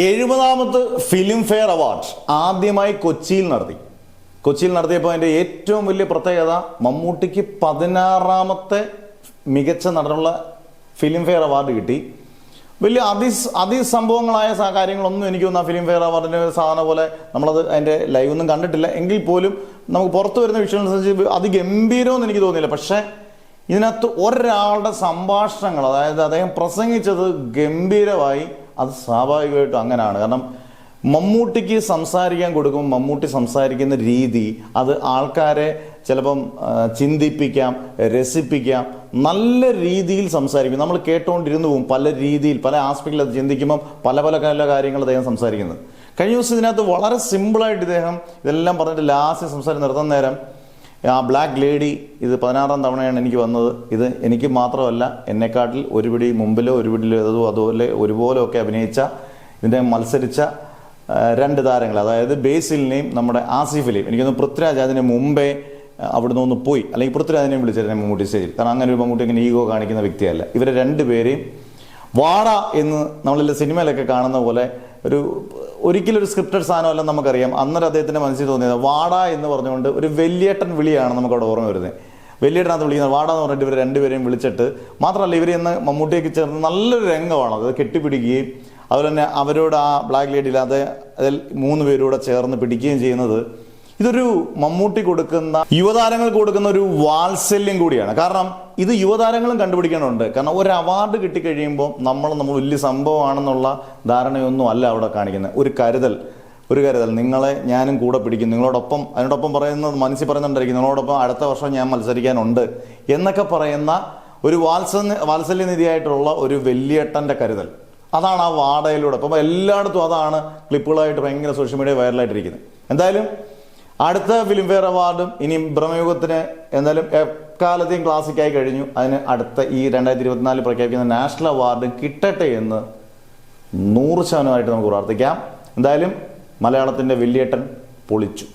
70ാമത് film fair award ആദ്യമായി കൊച്ചിയിൽ നടത്തിയപ്പോൾ അതിൻ്റെ ഏറ്റവും വലിയ പ്രത്യേകത മമ്മൂട്ടിക്ക് 16ാമത്തെ മികച്ച നടനുള്ള ഫിലിം ഫെയർ അവാർഡ് കിട്ടി. വലിയ അതിസംഭവങ്ങളായ കാര്യങ്ങളൊന്നും എനിക്ക് തോന്നുന്നു ആ ഫിലിം ഫെയർ അവാർഡിൻ്റെ സാധനം പോലെ നമ്മളത് അതിൻ്റെ ലൈവ് ഒന്നും കണ്ടിട്ടില്ല. എങ്കിൽ പോലും നമുക്ക് പുറത്തു വരുന്ന വിഷ്വൽസനുസരിച്ച് അതിഗംഭീരമെന്ന് എനിക്ക് തോന്നിയില്ല. പക്ഷേ ഇതിനകത്ത് ഒരാളുടെ സംഭാഷണങ്ങൾ, അതായത് അദ്ദേഹം പ്രസംഗിച്ചത് ഗംഭീരമായി. അത് സ്വാഭാവികമായിട്ടും അങ്ങനെയാണ്. കാരണം മമ്മൂട്ടിക്ക് സംസാരിക്കാൻ കൊടുക്കുമ്പോൾ മമ്മൂട്ടി സംസാരിക്കുന്ന രീതി അത് ആൾക്കാരെ ചിലപ്പം ചിന്തിപ്പിക്കാം, രസിപ്പിക്കാം, നല്ല രീതിയിൽ സംസാരിക്കും. നമ്മൾ കേട്ടുകൊണ്ടിരുന്നു പോകും. പല രീതിയിൽ പല ആസ്പെക്റ്റിൽ അത് ചിന്തിക്കുമ്പം പല കാര്യങ്ങൾ അദ്ദേഹം സംസാരിക്കുന്നത്. കഴിഞ്ഞ ദിവസം ഇതിനകത്ത് വളരെ സിമ്പിളായിട്ട് ഇദ്ദേഹം ഇതെല്ലാം പറഞ്ഞിട്ട് ലാസ്റ്റ് സംസാരം നിർത്തുന്ന നേരം ആ ബ്ലാക്ക് ലേഡി ഇത് 16ാം തവണയാണ് എനിക്ക് വന്നത്. ഇത് എനിക്ക് മാത്രമല്ല, എന്നെക്കാട്ടിൽ ഒരു പിടി മുമ്പിലോ ഒരു പിടിയിലോ അതുപോലെ ഒരുപോലെയൊക്കെ അഭിനയിച്ച ഇതിൻ്റെ മത്സരിച്ച 2 താരങ്ങൾ, അതായത് ബേസിലിനെയും നമ്മുടെ ആസിഫിനെയും. എനിക്കൊന്ന് പൃഥ്വിരാജ് അതിന് മുമ്പേ അവിടുന്ന് ഒന്ന് പോയി, അല്ലെങ്കിൽ പൃഥ്വിരാജിനെയും വിളിച്ചിരുന്നു മമ്മൂട്ടി സ്റ്റേജിൽ. കാരണം അങ്ങനെ ഒരു മമ്മൂട്ടി ഇങ്ങനെ ഈഗോ കാണിക്കുന്ന വ്യക്തിയല്ല. ഇവരെ 2 പേരെയും വാട എന്ന് നമ്മളെല്ലാം സിനിമയിലൊക്കെ കാണുന്ന പോലെ ഒരിക്കലും ഒരു സ്ക്രിപ്റ്റഡ് സാധനമല്ല നമുക്കറിയാം. അന്നേരം അദ്ദേഹത്തിൻ്റെ മനസ്സിൽ തോന്നിയത് വാട എന്ന് പറഞ്ഞുകൊണ്ട് ഒരു വലിയേട്ടൻ വിളിയാണ് നമുക്കവിടെ ഓർമ്മ വരുന്നത്. വലിയേട്ടനകത്ത് വിളിക്കുന്നത് വാട എന്ന് പറഞ്ഞിട്ട് ഇവർ 2 പേരെയും വിളിച്ചിട്ട് മാത്രമല്ല ഇവർ ഇന്ന് മമ്മൂട്ടിയൊക്കെ ചേർന്ന് നല്ലൊരു രംഗമാണ്. അത് കെട്ടിപ്പിടിക്കുകയും അതുപോലെ തന്നെ അവരോട് ആ ബ്ലാക്ക് ലേഡിയില്ലാതെ അതിൽ 3 പേരൂടെ ചേർന്ന് പിടിക്കുകയും ചെയ്യുന്നത് ഇതൊരു മമ്മൂട്ടി കൊടുക്കുന്ന യുവതാരങ്ങൾക്ക് കൊടുക്കുന്ന ഒരു വാത്സല്യം കൂടിയാണ്. കാരണം ഇത് യുവതാരങ്ങളും കണ്ടുപിടിക്കാനുണ്ട്. കാരണം ഒരു അവാർഡ് കിട്ടിക്കഴിയുമ്പോൾ നമ്മൾ വലിയ സംഭവമാണെന്നുള്ള ധാരണയൊന്നും അല്ല അവിടെ കാണിക്കുന്നത്. ഒരു കരുതൽ നിങ്ങളെ ഞാനും കൂടെ പിടിക്കും, അതിനോടൊപ്പം പറയുന്നത് മനസ്സിൽ പറയുന്നുണ്ടായിരിക്കും, നിങ്ങളോടൊപ്പം അടുത്ത വർഷം ഞാൻ മത്സരിക്കാനുണ്ട് എന്നൊക്കെ പറയുന്ന ഒരു വാത്സല്യനിധിയായിട്ടുള്ള ഒരു വലിയേട്ടൻ്റെ കരുതൽ. അതാണ് ആ വാടയിലൂടെ. അപ്പം എല്ലായിടത്തും അതാണ് ക്ലിപ്പുകളായിട്ട് ഭയങ്കര സോഷ്യൽ മീഡിയ വൈറലായിട്ടിരിക്കുന്നത്. എന്തായാലും അടുത്ത ഫിലിം ഫെയർ അവാർഡും ഇനി ബ്രഹ്മയുഗത്തിന് എന്തായാലും എക്കാലത്തെയും ക്ലാസിക്കായി കഴിഞ്ഞു. അതിന് അടുത്ത ഈ 2024 പ്രഖ്യാപിക്കുന്ന നാഷണൽ അവാർഡ് കിട്ടട്ടെ എന്ന് 100% നമുക്ക് പ്രാർത്ഥിക്കാം. എന്തായാലും മലയാളത്തിൻ്റെ വലിയേട്ടൻ പൊളിച്ചു.